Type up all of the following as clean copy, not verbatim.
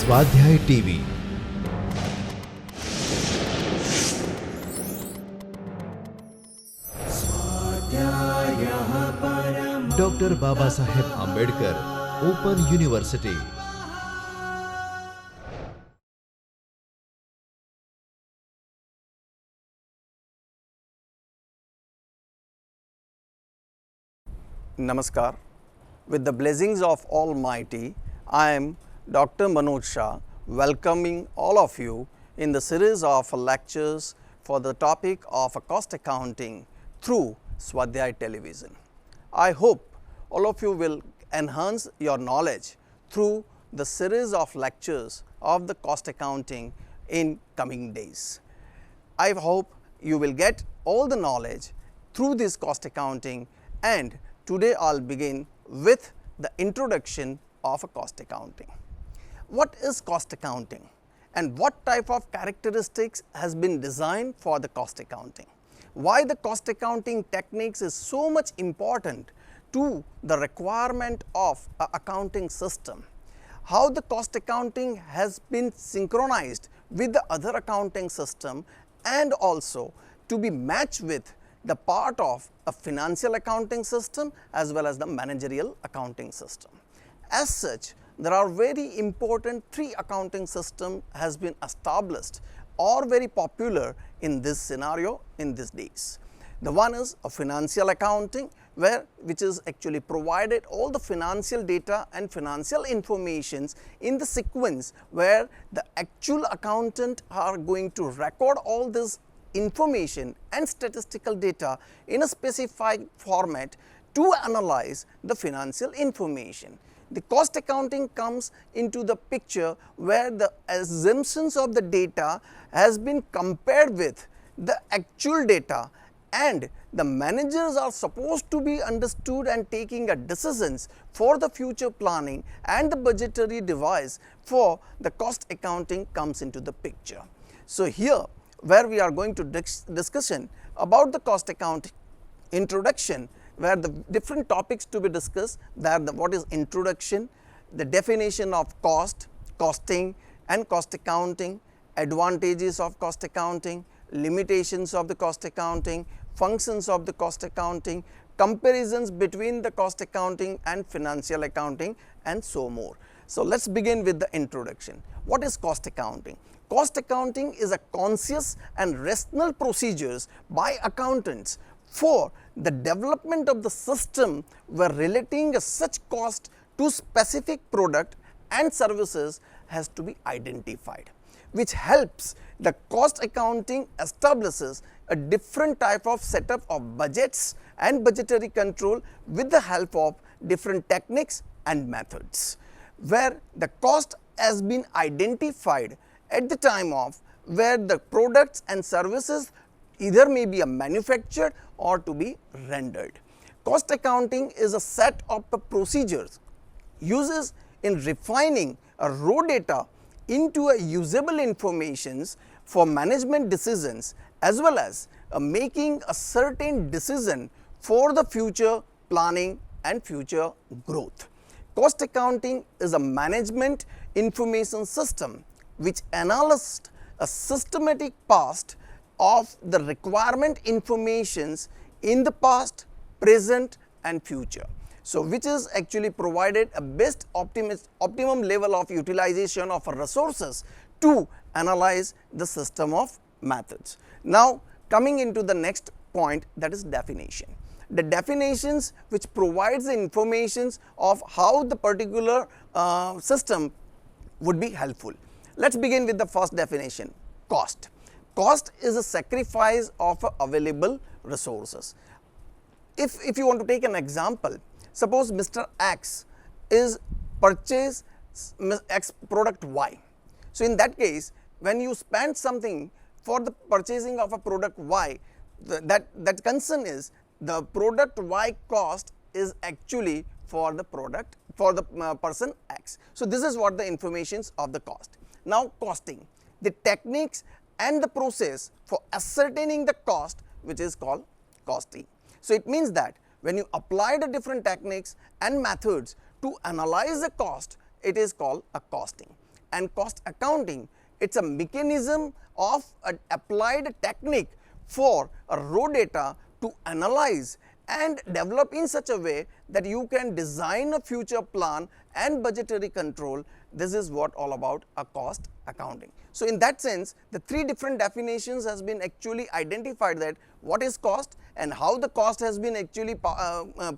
स्वाध्याय TV. Doctor Baba Saheb Ambedkar open university. Namaskar. With the blessings of Almighty, I am Dr. Manoj Shah, welcoming all of you in the series of lectures for the topic of cost accounting through Swadhyay television. I hope all of you will enhance your knowledge through the series of lectures of the cost accounting in coming days. I hope you will get all the knowledge through this cost accounting, and today I will begin with the introduction of a cost accounting. What is cost accounting and what type of characteristics has been designed for the cost accounting? Why the cost accounting techniques is so much important to the requirement of a accounting system? How the cost accounting has been synchronized with the other accounting system and also to be matched with the part of a financial accounting system as well as the managerial accounting system. As such, there are very important three accounting system has been established or very popular in this scenario in these days. The one is a financial accounting, which is actually provided all the financial data and financial informations in the sequence where the actual accountant are going to record all this information and statistical data in a specified format to analyze the financial information. The cost accounting comes into the picture where the assumptions of the data has been compared with the actual data, and the managers are supposed to be understood and taking a decisions for the future planning, and the budgetary device for the cost accounting comes into the picture. So here where we are going to discussion about the cost account introduction, where the different topics to be discussed, there what is introduction, the definition of cost, costing and cost accounting, advantages of cost accounting, limitations of the cost accounting, functions of the cost accounting, comparisons between the cost accounting and financial accounting, and so more. So let us begin with the introduction. What is cost accounting? Cost accounting is a conscious and rational procedures by accountants for the development of the system where relating such cost to specific product and services has to be identified, which helps the cost accounting establishes a different type of setup of budgets and budgetary control with the help of different techniques and methods, where the cost has been identified at the time of where the products and services either may be manufactured or to be rendered. Cost accounting is a set of the procedures uses in refining a raw data into a usable informations for management decisions as well as making a certain decision for the future planning and future growth. Cost accounting is a management information system which analyzes a systematic past of the requirement informations in the past, present and future. So which is actually provided a best optimum level of utilization of resources to analyze the system of methods. Now coming into the next point, that is definition. The definitions which provides the informations of how the particular system would be helpful. Let us begin with the first definition, cost. Cost is a sacrifice of available resources. If you want to take an example, suppose Mr. X is purchase X product Y. So in that case, when you spend something for the purchasing of a product Y, that concern is the product Y cost is actually for the product for the person X. So this is what the informations of the cost. Now costing, the techniques and the process for ascertaining the cost, which is called costing. So it means that when you apply the different techniques and methods to analyze the cost, it is called a costing. and cost accounting, it's a mechanism of an applied technique for a raw data to analyze and develop in such a way that you can design a future plan and budgetary control. This is what all about a cost accounting. So in that sense, the three different definitions has been actually identified, that what is cost and how the cost has been actually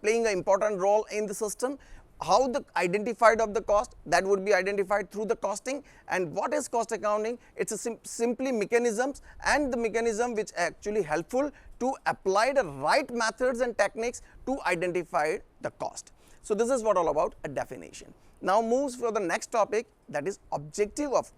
playing an important role in the system, how the identified of the cost that would be identified through the costing, and what is cost accounting. It's a simply mechanisms, and the mechanism which actually helpful to apply the right methods and techniques to identify the cost. So this is what all about a definition. Now moves for the next topic, that is objective of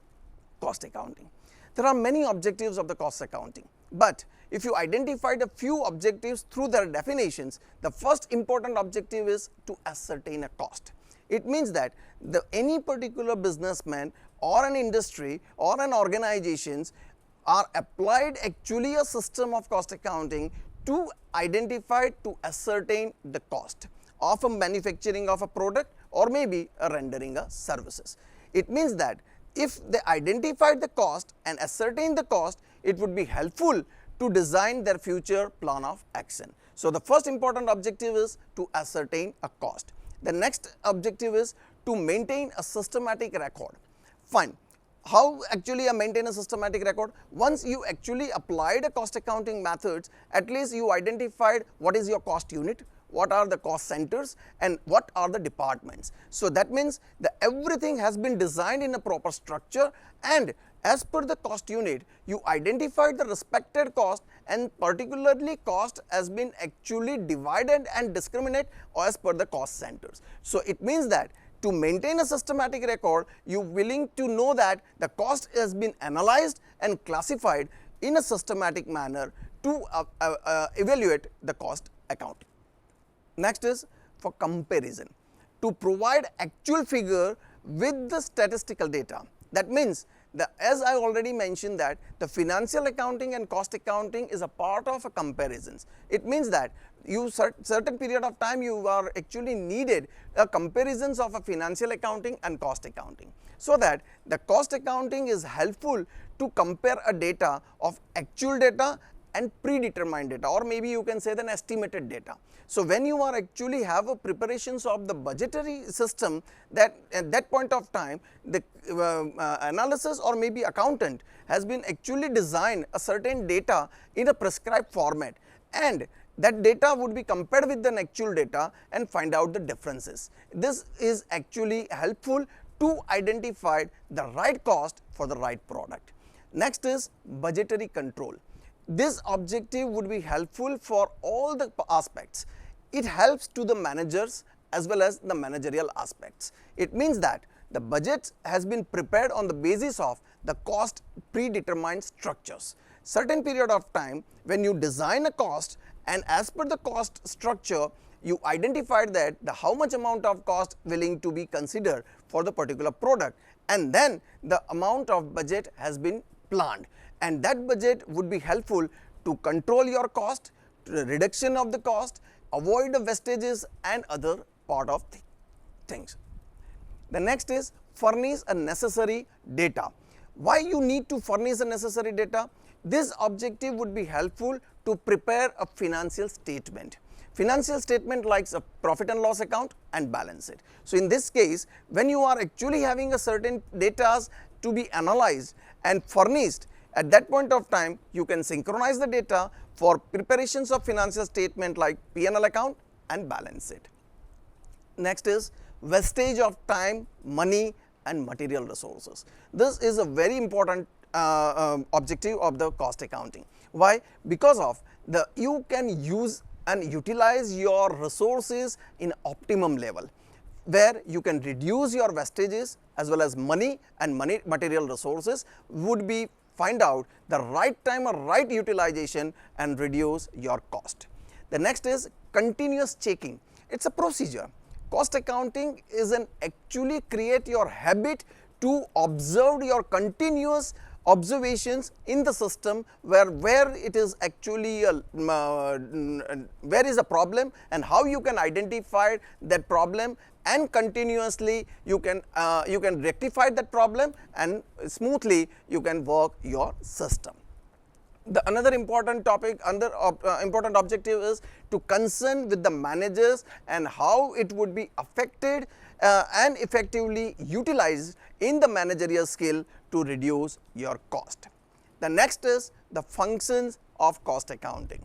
cost accounting. There are many objectives of the cost accounting, but if you identified a few objectives through their definitions, the first important objective is to ascertain a cost. It means that any particular businessman or an industry or an organizations are applied actually a system of cost accounting to identify, to ascertain the cost of a manufacturing of a product or maybe a rendering a services. It means that if they identified the cost and ascertain the cost, it would be helpful to design their future plan of action. So the first important objective is to ascertain a cost. The next objective is to maintain a systematic record. Fine. How actually maintain a systematic record? Once you actually applied a cost accounting methods, at least you identified what is your cost unit, what are the cost centers, and what are the departments. So that means that everything has been designed in a proper structure, and as per the cost unit, you identified the respected cost, and particularly cost has been actually divided and discriminate as per the cost centers. So it means that to maintain a systematic record, you willing to know that the cost has been analyzed and classified in a systematic manner to evaluate the cost accounting. Next is for comparison, to provide actual figure with the statistical data. That means, as I already mentioned, that the financial accounting and cost accounting is a part of a comparisons. It means that you certain period of time you are actually needed a comparisons of a financial accounting and cost accounting, so that the cost accounting is helpful to compare a data of actual data and predetermined data, or maybe you can say then estimated data. So when you are actually have a preparations of the budgetary system, that at that point of time the analysis or maybe accountant has been actually designed a certain data in a prescribed format, and that data would be compared with the actual data and find out the differences. This is actually helpful to identify the right cost for the right product. Next is budgetary control. This objective would be helpful for all the aspects. It helps to the managers as well as the managerial aspects. It means that the budget has been prepared on the basis of the cost predetermined structures. Certain period of time when you design a cost, and as per the cost structure, you identified that the how much amount of cost willing to be considered for the particular product, and then the amount of budget has been planned, and that budget would be helpful to control your cost, to the reduction of the cost, avoid the wastages and other part of things. The next is furnish a necessary data. Why you need to furnish a necessary data? This objective would be helpful to prepare a financial statement. Financial statement likes a profit and loss account and balance it. So in this case, when you are actually having a certain data to be analyzed and furnished, at that point of time you can synchronize the data for preparations of financial statement like P&L account and balance it. Next is wastage of time, money and material resources. This is a very important objective of the cost accounting. Why? Because of you can use and utilize your resources in optimum level, where you can reduce your wastages as well as money and material resources would be find out the right time or right utilization and reduce your cost. The next is continuous checking. It's a procedure. Cost accounting is an actually create your habit to observe your continuous observations in the system, where it is actually where is a problem and how you can identify that problem and continuously you can rectify that problem, and smoothly you can work your system. The another important topic, important objective is to concern with the managers and how it would be affected and effectively utilized in the managerial skill to reduce your cost. The next is the functions of cost accounting.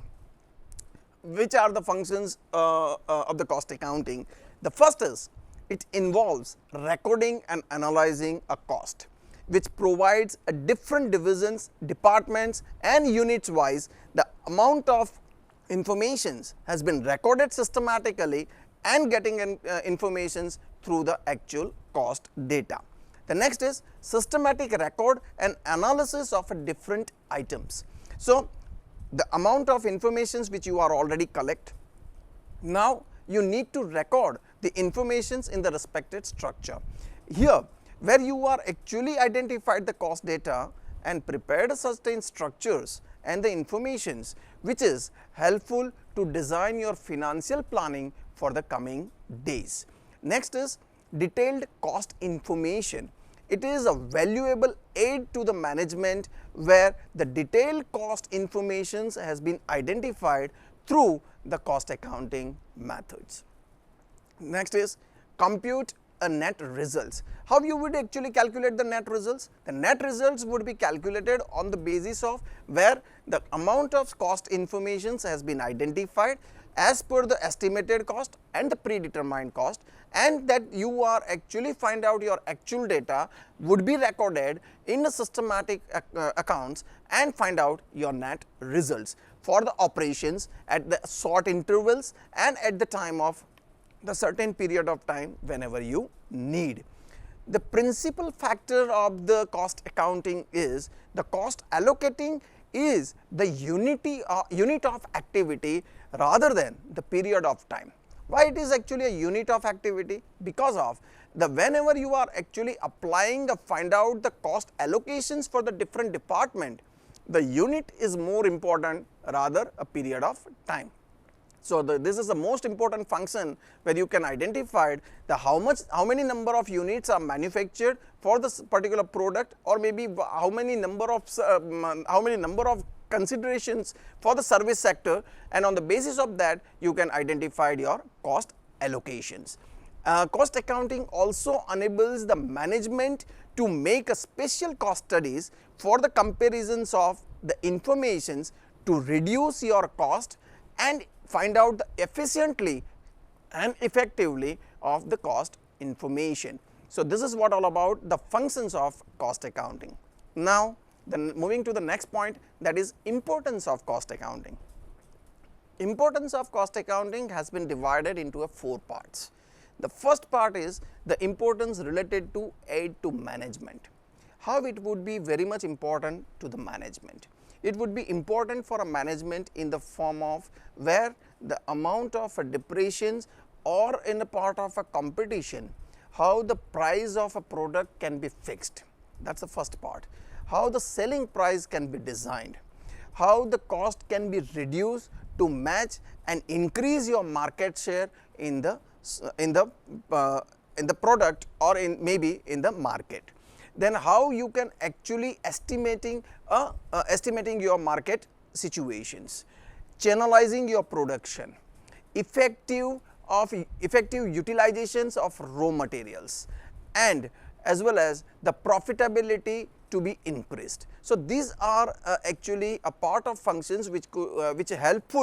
Which are the functions of the cost accounting? The first is, it involves recording and analyzing a cost, which provides a different divisions, departments and units wise the amount of informations has been recorded systematically and getting informations through the actual cost data. The next is systematic record and analysis of different items. So, the amount of informations which you are already collect, now you need to record the informations in the respected structure. Here, where you are actually identified the cost data and prepared certain structures and the informations which is helpful to design your financial planning for the coming days. Next is detailed cost information. It is a valuable aid to the management where the detailed cost informations has been identified through the cost accounting methods. Next is compute a net results. How you would actually calculate the net results? The net results would be calculated on the basis of where the amount of cost informations has been identified as per the estimated cost and the predetermined cost, and that you are actually find out your actual data would be recorded in the systematic accounts and find out your net results for the operations at the short intervals and at the time of the certain period of time whenever you need. The principal factor of the cost accounting is the cost allocating is the unit of activity rather than the period of time. Why it is actually a unit of activity? Because of the whenever you are actually applying the find out the cost allocations for the different department, the unit is more important rather a period of time. So, this is the most important function where you can identify the how many number of units are manufactured for this particular product, or maybe how many number of considerations for the service sector, and on the basis of that you can identify your cost allocations. Cost accounting also enables the management to make a special cost studies for the comparisons of the informations to reduce your cost and find out the efficiently and effectively of the cost information. So, this is what all about the functions of cost accounting. Now, then moving to the next point, that is importance of cost accounting. Importance of cost accounting has been divided into 4 parts. The first part is the importance related to aid to management. How it would be very much important to the management. It would be important for a management in the form of where the amount of depreciations or in a part of a competition, how the price of a product can be fixed. That is the first part. How the selling price can be designed, how the cost can be reduced to match and increase your market share in the product or maybe in the market. Then how you can actually estimating your market situations, channelizing your production, effective utilizations of raw materials, and as well as the profitability to be increased. So, these are actually a part of functions which helpful